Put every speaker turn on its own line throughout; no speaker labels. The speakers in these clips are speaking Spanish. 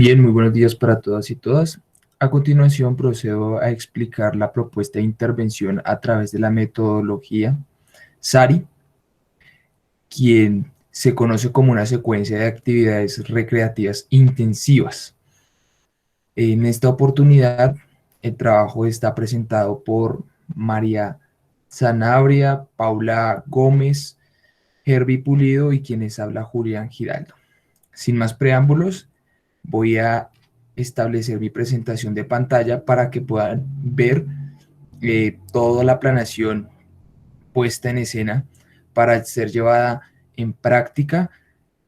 Bien, muy buenos días para todas y todas. A continuación procedo a explicar la propuesta de intervención a través de la metodología SARI, quien se conoce como una secuencia de actividades recreativas intensivas. En esta oportunidad, el trabajo está presentado por María Sanabria, Paula Gómez, Herbie Pulido y quienes habla Julián Giraldo. Sin más preámbulos, voy a establecer mi presentación de pantalla para que puedan ver toda la planeación puesta en escena para ser llevada en práctica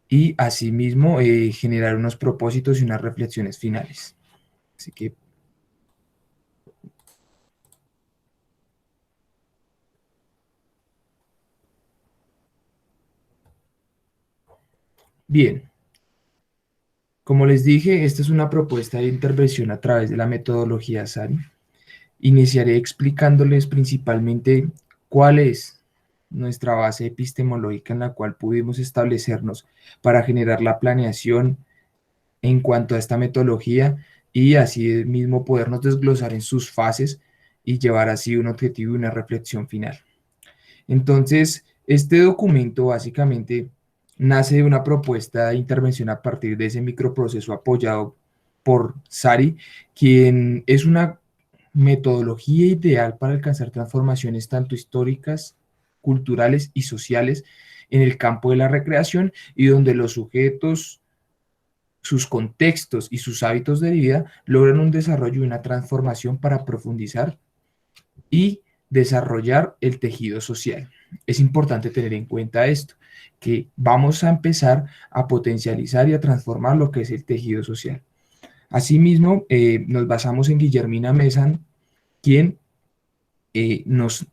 y asimismo generar unos propósitos y unas reflexiones finales. Así que, bien, como les dije, esta es una propuesta de intervención a través de la metodología SARI. Iniciaré explicándoles principalmente cuál es nuestra base epistemológica en la cual pudimos establecernos para generar la planeación en cuanto a esta metodología y así mismo podernos desglosar en sus fases y llevar así un objetivo y una reflexión final. Entonces, este documento básicamente nace de una propuesta de intervención a partir de ese microproceso apoyado por Sari, quien es una metodología ideal para alcanzar transformaciones tanto históricas, culturales y sociales en el campo de la recreación y donde los sujetos, sus contextos y sus hábitos de vida logran un desarrollo y una transformación para profundizar y desarrollar el tejido social. Es importante tener en cuenta esto, que vamos a empezar a potencializar y a transformar lo que es el tejido social. Asimismo, nos basamos en Guillermina Mesan, quien nos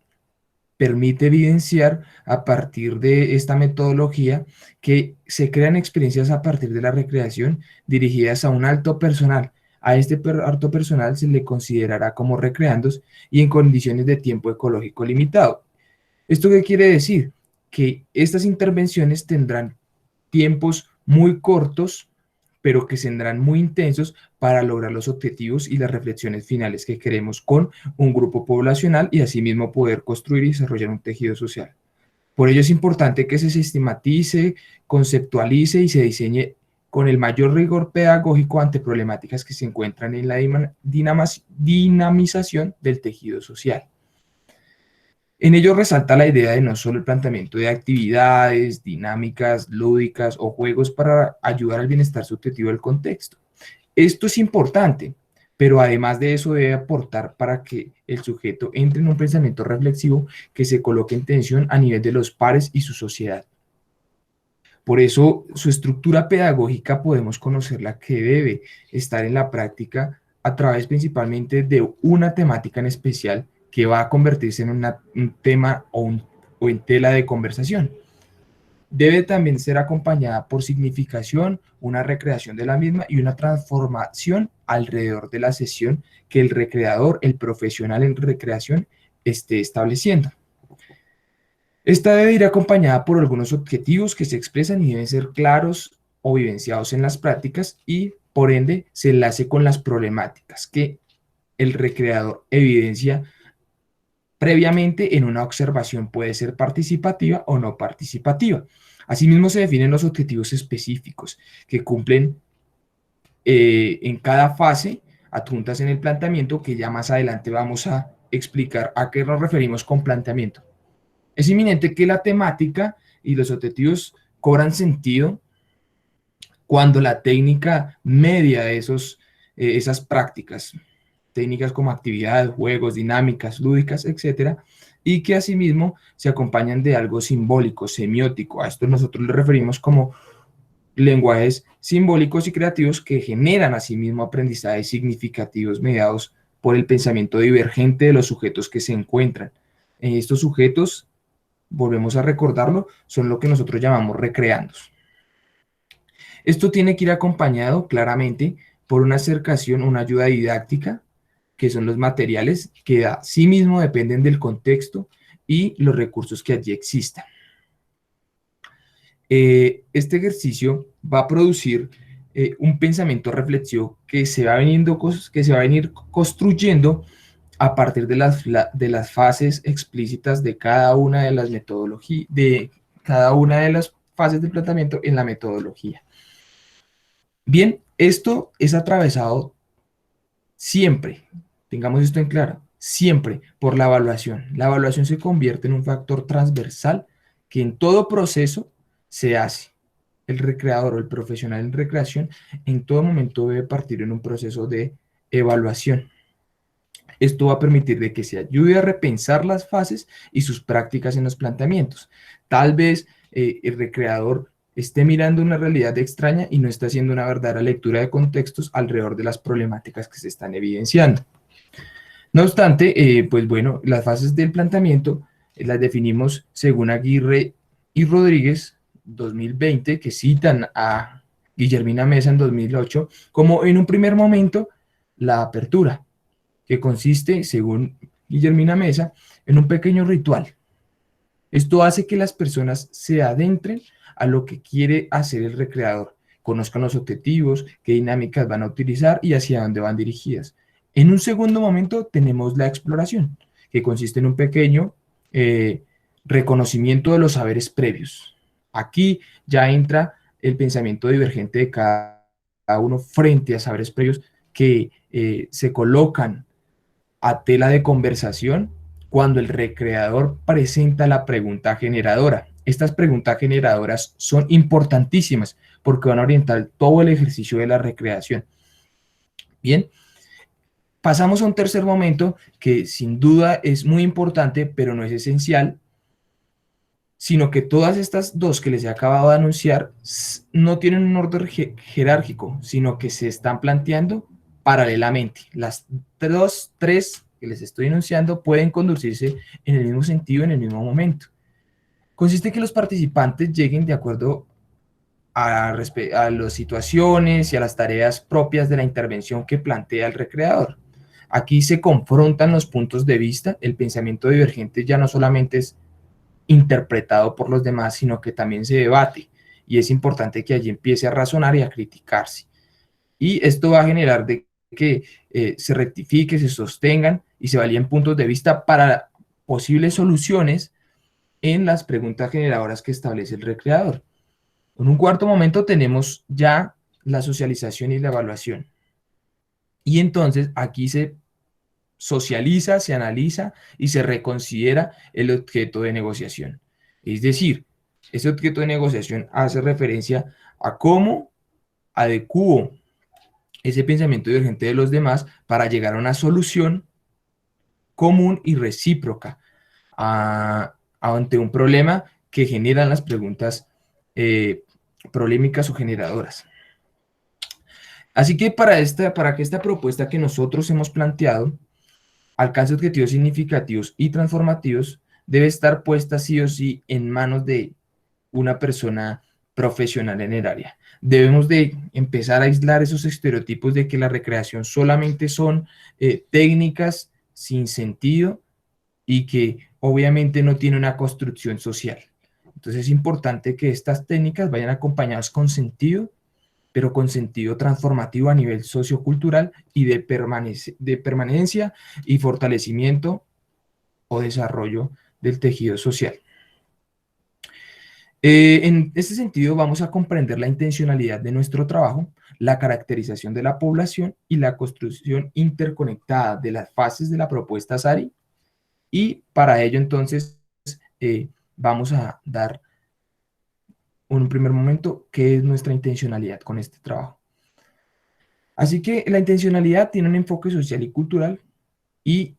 permite evidenciar a partir de esta metodología que se crean experiencias a partir de la recreación dirigidas a un alto personal. A este alto personal se le considerará como recreandos y en condiciones de tiempo ecológico limitado. ¿Esto qué quiere decir? Que estas intervenciones tendrán tiempos muy cortos, pero que serán muy intensos para lograr los objetivos y las reflexiones finales que queremos con un grupo poblacional y asimismo poder construir y desarrollar un tejido social. Por ello es importante que se sistematice, conceptualice y se diseñe con el mayor rigor pedagógico ante problemáticas que se encuentran en la dinamización del tejido social. En ello resalta la idea de no solo el planteamiento de actividades, dinámicas, lúdicas o juegos para ayudar al bienestar subjetivo del contexto. Esto es importante, pero además de eso debe aportar para que el sujeto entre en un pensamiento reflexivo que se coloque en tensión a nivel de los pares y su sociedad. Por eso su estructura pedagógica podemos conocerla que debe estar en la práctica a través principalmente de una temática en especial que va a convertirse en un tema o en tela de conversación. Debe también ser acompañada por significación, una recreación de la misma y una transformación alrededor de la sesión que el recreador, el profesional en recreación, esté estableciendo. Esta debe ir acompañada por algunos objetivos que se expresan y deben ser claros o vivenciados en las prácticas y, por ende, se enlace con las problemáticas que el recreador evidencia previamente en una observación, puede ser participativa o no participativa. Asimismo, se definen los objetivos específicos que cumplen en cada fase, adjuntas en el planteamiento, que ya más adelante vamos a explicar a qué nos referimos con planteamiento. Es inminente que la temática y los objetivos cobran sentido cuando la técnica media de esas prácticas, técnicas como actividades, juegos, dinámicas, lúdicas, etcétera, y que asimismo se acompañan de algo simbólico, semiótico. A esto nosotros le referimos como lenguajes simbólicos y creativos que generan asimismo aprendizajes significativos mediados por el pensamiento divergente de los sujetos que se encuentran. Estos sujetos, volvemos a recordarlo, son lo que nosotros llamamos recreandos. Esto tiene que ir acompañado claramente por una acercación, una ayuda didáctica, que son los materiales que a sí mismo dependen del contexto y los recursos que allí existan. Este ejercicio va a producir un pensamiento reflexivo que se va, que se va a venir construyendo a partir de las fases explícitas de cada una de las metodologías, de cada una de las fases de planteamiento en la metodología. Bien, esto es atravesado siempre, tengamos esto en claro, siempre por la evaluación. La evaluación se convierte en un factor transversal que en todo proceso se hace. El recreador o el profesional en recreación en todo momento debe partir en un proceso de evaluación. Esto va a permitir de que se ayude a repensar las fases y sus prácticas en los planteamientos. Tal vez el recreador esté mirando una realidad extraña y no está haciendo una verdadera lectura de contextos alrededor de las problemáticas que se están evidenciando. No obstante, pues bueno, las fases del planteamiento las definimos según Aguirre y Rodríguez 2020, que citan a Guillermina Mesa en 2008, como en un primer momento la apertura, que consiste, según Guillermina Mesa, en un pequeño ritual. Esto hace que las personas se adentren a lo que quiere hacer el recreador, conozcan los objetivos, qué dinámicas van a utilizar y hacia dónde van dirigidas. En un segundo momento tenemos la exploración, que consiste en un pequeño reconocimiento de los saberes previos. Aquí ya entra el pensamiento divergente de cada uno frente a saberes previos que se colocan a tela de conversación cuando el recreador presenta la pregunta generadora. Estas preguntas generadoras son importantísimas porque van a orientar todo el ejercicio de la recreación. Bien, pasamos a un tercer momento que sin duda es muy importante, pero no es esencial, sino que todas estas dos que les he acabado de anunciar no tienen un orden jerárquico, sino que se están planteando paralelamente. Las tres que les estoy enunciando pueden conducirse en el mismo sentido en el mismo momento. Consiste en que los participantes lleguen de acuerdo a las situaciones y a las tareas propias de la intervención que plantea el recreador. Aquí se confrontan los puntos de vista, el pensamiento divergente ya no solamente es interpretado por los demás, sino que también se debate. Y es importante que allí empiece a razonar y a criticarse. Y esto va a generar de que se rectifique, se sostengan y se valíen puntos de vista para posibles soluciones en las preguntas generadoras que establece el recreador. En un cuarto momento tenemos ya la socialización y la evaluación. Y entonces aquí se socializa, se analiza y se reconsidera el objeto de negociación. Es decir, ese objeto de negociación hace referencia a cómo adecuo ese pensamiento divergente de los demás para llegar a una solución común y recíproca ante un problema que generan las preguntas polémicas o generadoras. Así que para que esta propuesta que nosotros hemos planteado alcance objetivos significativos y transformativos, debe estar puesta sí o sí en manos de una persona profesional en el área. Debemos de empezar a aislar esos estereotipos de que la recreación solamente son técnicas sin sentido y que obviamente no tiene una construcción social. Entonces es importante que estas técnicas vayan acompañadas con sentido, pero con sentido transformativo a nivel sociocultural y de permanencia y fortalecimiento o desarrollo del tejido social. En este sentido, vamos a comprender la intencionalidad de nuestro trabajo, la caracterización de la población y la construcción interconectada de las fases de la propuesta SARI. Y para ello, entonces, vamos a dar en un primer momento qué es nuestra intencionalidad con este trabajo. Así que la intencionalidad tiene un enfoque social y cultural y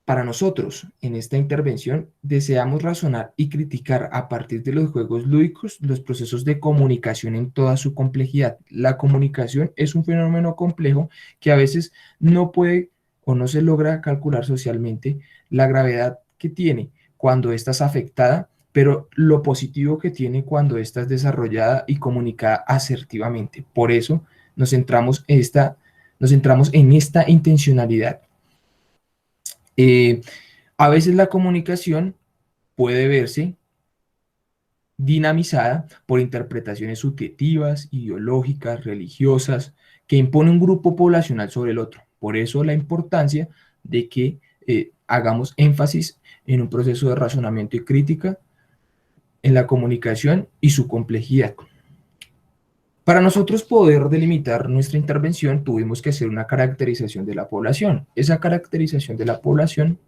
para nosotros, en esta intervención, deseamos razonar y criticar a partir de los juegos lúdicos los procesos de comunicación en toda su complejidad. La comunicación es un fenómeno complejo que a veces no puede o no se logra calcular socialmente la gravedad que tiene cuando ésta es afectada, pero lo positivo que tiene cuando ésta es desarrollada y comunicada asertivamente. Por eso nos centramos en esta intencionalidad. A veces la comunicación puede verse dinamizada por interpretaciones subjetivas, ideológicas, religiosas, que impone un grupo poblacional sobre el otro. Por eso la importancia de que hagamos énfasis en un proceso de razonamiento y crítica en la comunicación y su complejidad. Para nosotros poder delimitar nuestra intervención, tuvimos que hacer una caracterización de la población. Esa caracterización de la población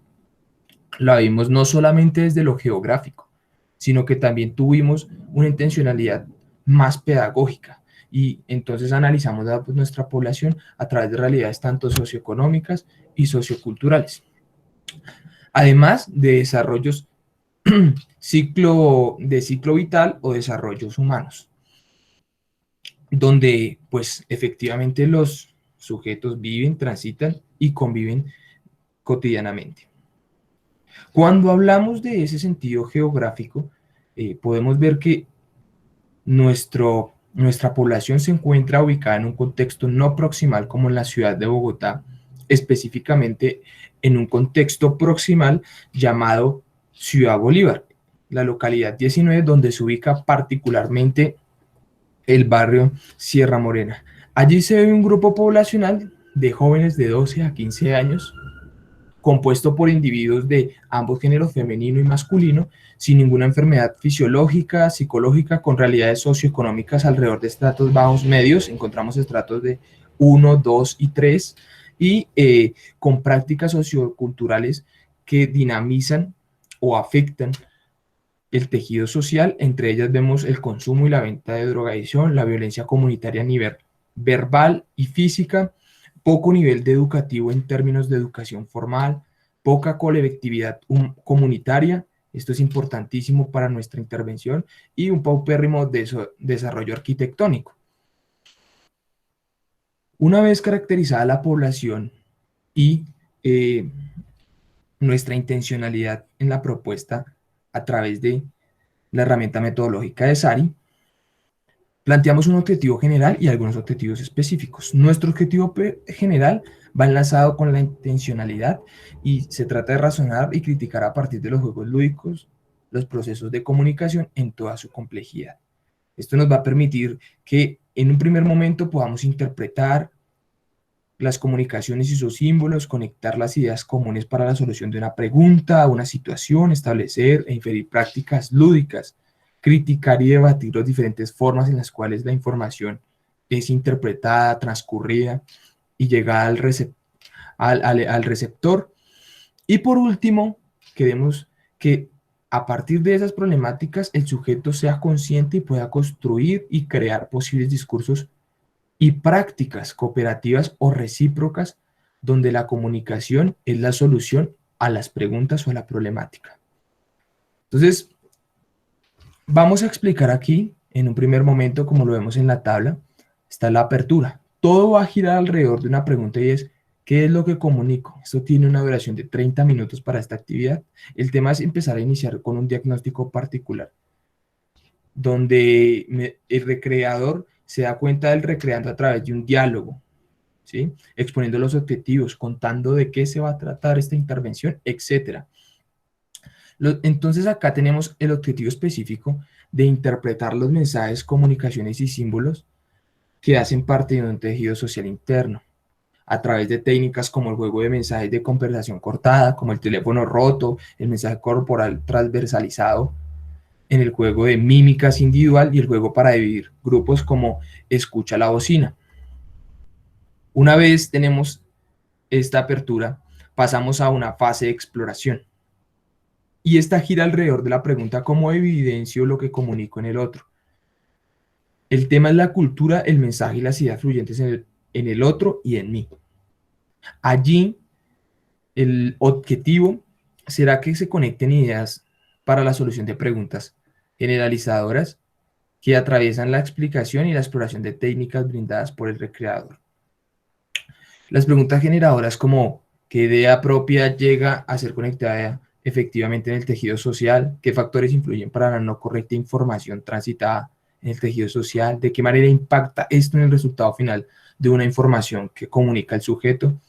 la vimos no solamente desde lo geográfico, sino que también tuvimos una intencionalidad más pedagógica. Y entonces analizamos nuestra población a través de realidades tanto socioeconómicas y socioculturales. Además de desarrollos de ciclo vital o desarrollos humanos, donde pues efectivamente los sujetos viven, transitan y conviven cotidianamente. Cuando hablamos de ese sentido geográfico, podemos ver que nuestra población se encuentra ubicada en un contexto no proximal como en la ciudad de Bogotá, específicamente en un contexto proximal llamado Ciudad Bolívar, la localidad 19, donde se ubica particularmente el barrio Sierra Morena. Allí se ve un grupo poblacional de jóvenes de 12 a 15 años, compuesto por individuos de ambos géneros, femenino y masculino, sin ninguna enfermedad fisiológica, psicológica, con realidades socioeconómicas alrededor de estratos bajos medios. Encontramos estratos de 1, 2 y 3, y con prácticas socioculturales que dinamizan o afectan el tejido social. Entre ellas vemos el consumo y la venta de drogadicción, la violencia comunitaria a nivel verbal y física, poco nivel de educativo en términos de educación formal, poca colectividad comunitaria, esto es importantísimo para nuestra intervención, y un paupérrimo desarrollo arquitectónico. Una vez caracterizada la población y nuestra intencionalidad en la propuesta a través de la herramienta metodológica de SARI, planteamos un objetivo general y algunos objetivos específicos. Nuestro objetivo general va enlazado con la intencionalidad y se trata de razonar y criticar a partir de los juegos lúdicos los procesos de comunicación en toda su complejidad. Esto nos va a permitir que en un primer momento podamos interpretar las comunicaciones y sus símbolos, conectar las ideas comunes para la solución de una pregunta, una situación, establecer e inferir prácticas lúdicas, criticar y debatir las diferentes formas en las cuales la información es interpretada, transcurrida y llegada al receptor. Y por último, queremos que a partir de esas problemáticas el sujeto sea consciente y pueda construir y crear posibles discursos y prácticas cooperativas o recíprocas donde la comunicación es la solución a las preguntas o a la problemática. Entonces, vamos a explicar aquí, en un primer momento, como lo vemos en la tabla, está la apertura. Todo va a girar alrededor de una pregunta y es, ¿qué es lo que comunico? Esto tiene una duración de 30 minutos para esta actividad. El tema es empezar a iniciar con un diagnóstico particular, donde el recreador se da cuenta del recreando a través de un diálogo, ¿sí? Exponiendo los objetivos, contando de qué se va a tratar esta intervención, etc. Entonces acá tenemos el objetivo específico de interpretar los mensajes, comunicaciones y símbolos que hacen parte de un tejido social interno, a través de técnicas como el juego de mensajes de conversación cortada, como el teléfono roto, el mensaje corporal transversalizado, en el juego de mímicas individual y el juego para dividir grupos como escucha la bocina. Una vez tenemos esta apertura, pasamos a una fase de exploración. Y esta gira alrededor de la pregunta ¿cómo evidencio lo que comunico en el otro? El tema es la cultura, el mensaje y las ideas fluyentes en el otro y en mí. Allí, el objetivo será que se conecten ideas para la solución de preguntas generalizadoras que atraviesan la explicación y la exploración de técnicas brindadas por el recreador. Las preguntas generadoras como ¿qué idea propia llega a ser conectada efectivamente en el tejido social? ¿Qué factores influyen para la no correcta información transitada en el tejido social? ¿De qué manera impacta esto en el resultado final de una información que comunica el sujeto?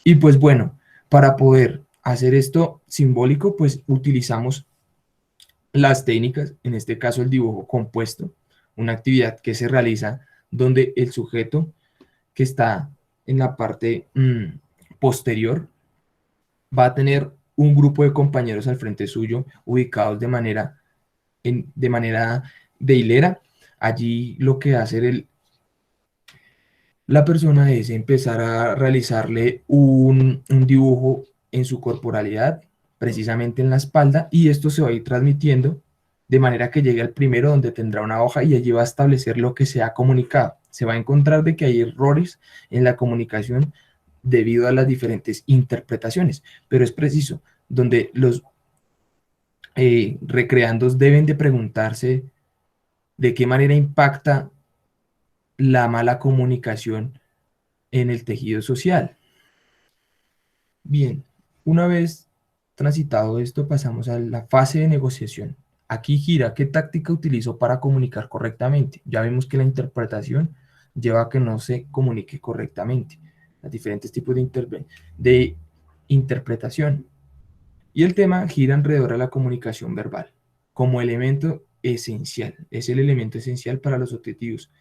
Y pues bueno, para poder hacer esto simbólico, pues utilizamos Las técnicas, en este caso el dibujo compuesto, una actividad que se realiza donde el sujeto que está en la parte posterior va a tener un grupo de compañeros al frente suyo ubicados de manera de hilera. Allí lo que hace la persona es empezar a realizarle un dibujo en su corporalidad, precisamente en la espalda, y esto se va a ir transmitiendo de manera que llegue al primero donde tendrá una hoja y allí va a establecer lo que se ha comunicado. Se va a encontrar de que hay errores en la comunicación debido a las diferentes interpretaciones, pero es preciso, donde los recreandos deben de preguntarse de qué manera impacta la mala comunicación en el tejido social. Bien, una vez transitado esto, pasamos a la fase de negociación. Aquí gira qué táctica utilizo para comunicar correctamente. Ya vemos que la interpretación lleva a que no se comunique correctamente. Los diferentes tipos de interpretación. Y el tema gira alrededor de la comunicación verbal como elemento esencial. Es el elemento esencial para los objetivos.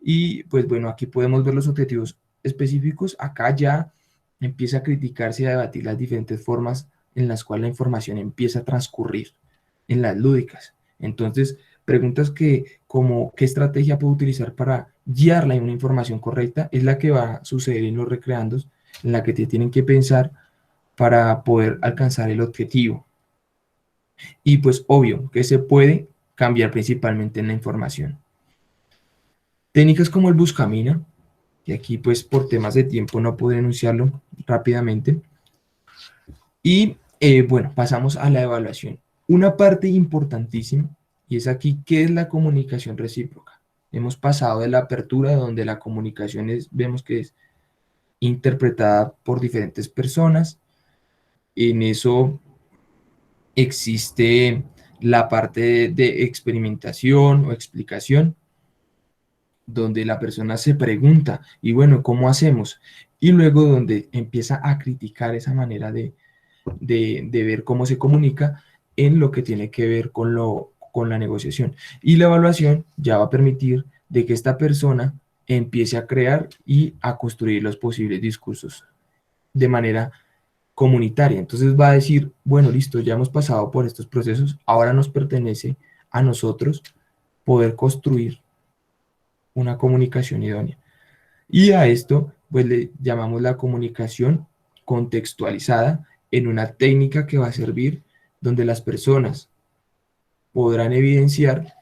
Y pues bueno, aquí podemos ver los objetivos específicos. Acá ya empieza a criticarse y a debatir las diferentes formas en las cuales la información empieza a transcurrir en las lúdicas. Entonces, preguntas que como qué estrategia puedo utilizar para guiarla en una información correcta es la que va a suceder en los recreandos, en la que te tienen que pensar para poder alcanzar el objetivo. Y pues obvio que se puede cambiar principalmente en la información. Técnicas como el buscamina, y aquí pues por temas de tiempo no puedo enunciarlo rápidamente. Y bueno, pasamos a la evaluación. Una parte importantísima, y es aquí, ¿qué es la comunicación recíproca? Hemos pasado de la apertura, donde la comunicación vemos que es interpretada por diferentes personas. En eso existe la parte de experimentación o explicación, donde la persona se pregunta, y bueno, ¿cómo hacemos? Y luego donde empieza a criticar esa manera de ver cómo se comunica en lo que tiene que ver con la negociación. Y la evaluación ya va a permitir de que esta persona empiece a crear y a construir los posibles discursos de manera comunitaria. Entonces va a decir, bueno, listo, ya hemos pasado por estos procesos, ahora nos pertenece a nosotros poder construir una comunicación idónea. Y a esto, pues le llamamos la comunicación contextualizada en una técnica que va a servir donde las personas podrán evidenciar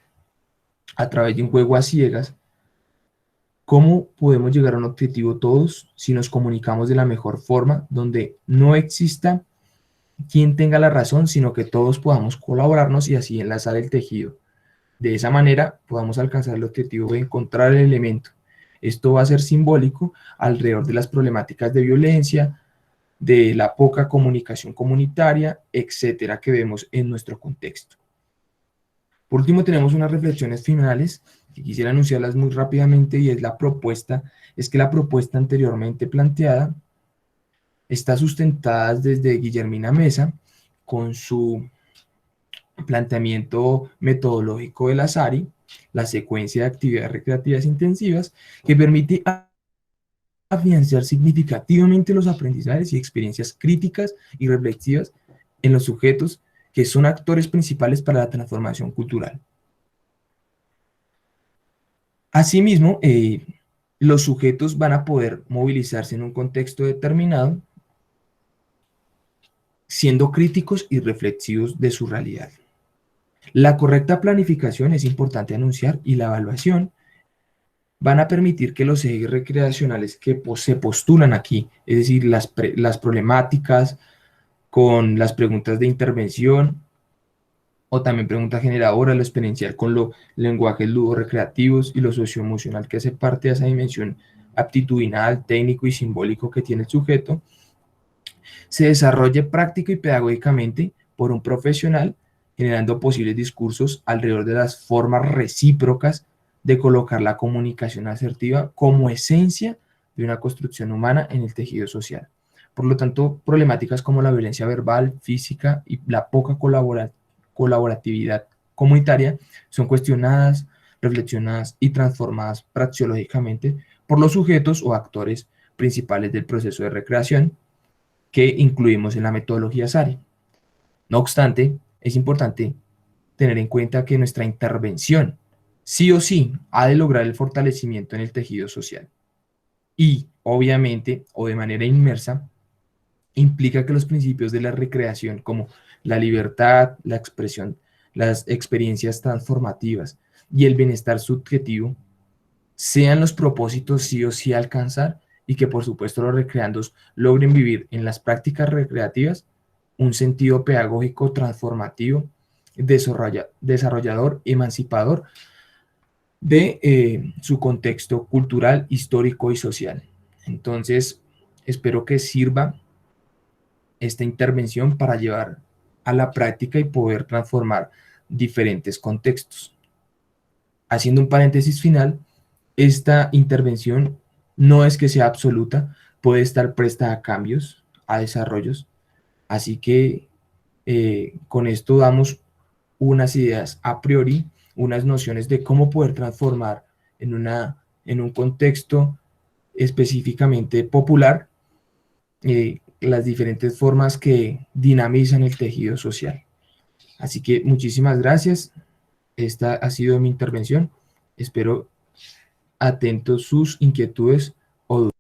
a través de un juego a ciegas cómo podemos llegar a un objetivo todos si nos comunicamos de la mejor forma, donde no exista quien tenga la razón, sino que todos podamos colaborarnos y así enlazar el tejido. De esa manera podamos alcanzar el objetivo de encontrar el elemento. Esto va a ser simbólico alrededor de las problemáticas de violencia, de la poca comunicación comunitaria, etcétera, que vemos en nuestro contexto. Por último, tenemos unas reflexiones finales que quisiera anunciarlas muy rápidamente y es que la propuesta anteriormente planteada está sustentada desde Guillermina Mesa con su planteamiento metodológico de la SARI, la secuencia de actividades recreativas intensivas, que permite afianzar significativamente los aprendizajes y experiencias críticas y reflexivas en los sujetos que son actores principales para la transformación cultural. Asimismo, los sujetos van a poder movilizarse en un contexto determinado, siendo críticos y reflexivos de su realidad. La correcta planificación es importante anunciar y la evaluación van a permitir que los ejes recreacionales que se postulan aquí, es decir, las problemáticas con las preguntas de intervención o también preguntas generadoras, lo experiencial con los lenguajes ludo-recreativos y lo socioemocional que hace parte de esa dimensión aptitudinal, técnico y simbólico que tiene el sujeto, se desarrolle práctico y pedagógicamente por un profesional, generando posibles discursos alrededor de las formas recíprocas de colocar la comunicación asertiva como esencia de una construcción humana en el tejido social. Por lo tanto, problemáticas como la violencia verbal, física y la poca colaboratividad comunitaria son cuestionadas, reflexionadas y transformadas praxeológicamente por los sujetos o actores principales del proceso de recreación que incluimos en la metodología SARI. No obstante, es importante tener en cuenta que nuestra intervención sí o sí ha de lograr el fortalecimiento en el tejido social. Y, obviamente, o de manera inmersa, implica que los principios de la recreación, como la libertad, la expresión, las experiencias transformativas y el bienestar subjetivo, sean los propósitos sí o sí a alcanzar y que, por supuesto, los recreandos logren vivir en las prácticas recreativas un sentido pedagógico transformativo, desarrollador, emancipador de su contexto cultural, histórico y social. Entonces, espero que sirva esta intervención para llevar a la práctica y poder transformar diferentes contextos. Haciendo un paréntesis final, esta intervención no es que sea absoluta, puede estar presta a cambios, a desarrollos, así que con esto damos unas ideas a priori, unas nociones de cómo poder transformar en un contexto específicamente popular las diferentes formas que dinamizan el tejido social. Así que muchísimas gracias. Esta ha sido mi intervención. Espero atentos sus inquietudes o dudas.